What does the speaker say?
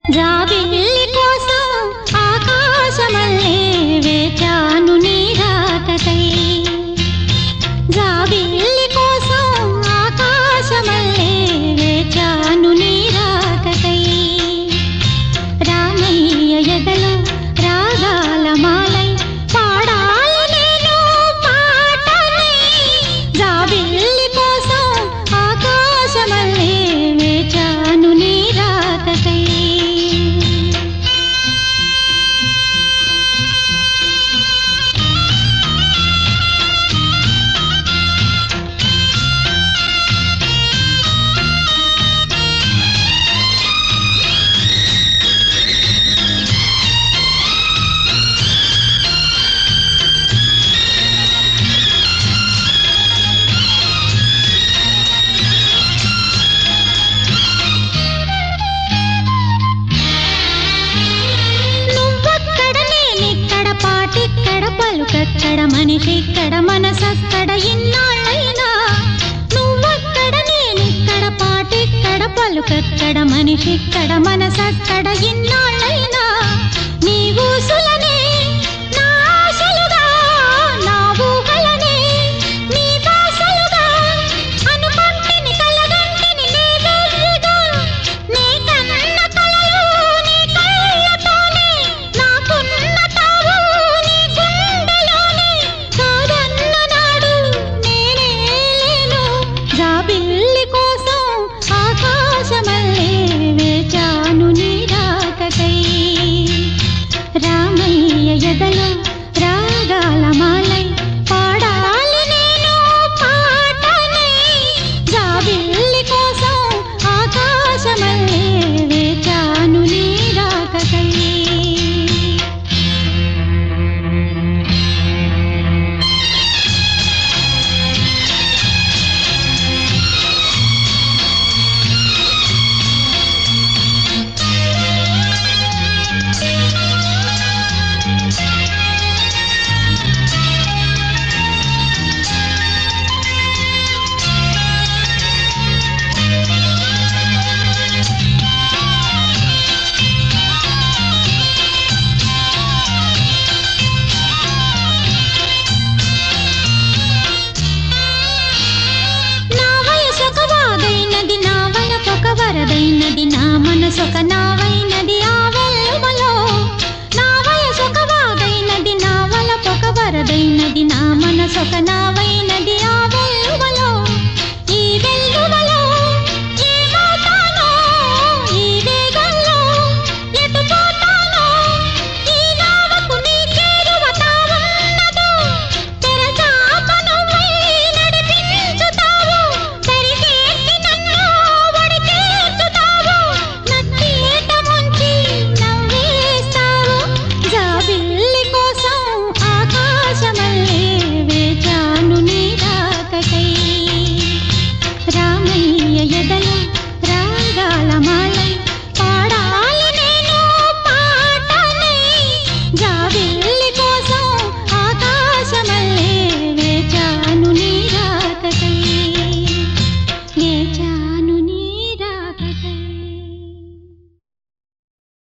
జాబిల్లి కోసం ఆకాశమల్లే వేచాను నీ రాకకై. జాబిల్లి కోసం ఆకాశమల్లే వేచాను నీ రాకకై. రామయ్య ఎదలో రాగాల మాలై పాడాలి నేను పాటనై. జాబిల్లి కోసం ఆకాశమల్లే వేచాను నీ రాకకై. పలుకక్కడ మనిషిక్కడ మనసక్కడ ఇన్నాళ్ళైనా. నువ్వక్కడ నేనిక్కడ పాటిక్కడ పలుకక్కడ మనిషిక్కడ మనసక్కడ ఇన్నాళ్ళైనా. నీ ఊసులనే నా ఆశలుగా నా ఊహలనే నీ బాసలుగా అనుకుంటిని కలగంటిని నీ వెర్రిగా. నీ కన్న కలలు నీ కళ్ళతోనే నాకున్న తావు నీ గుండెలోనే. కాదన్న నాడు నేనే లేను. జాబిల్లి కోసం ఆకాశమల్లే వేచాను నీ రాకకై. రామయ్య ఎదలో రాగాల మాలై పాడాలి నేను పాటనై. జాబిల్లి కోసం ఆకాశమల్లే వేచాను నీ రాకకై. వరదైనది నా మనసొక నావైనది ఆ వెల్లువలో. నా వయసొక వాగైనది నా వలపొక వరదైనది నా మనసొక నావ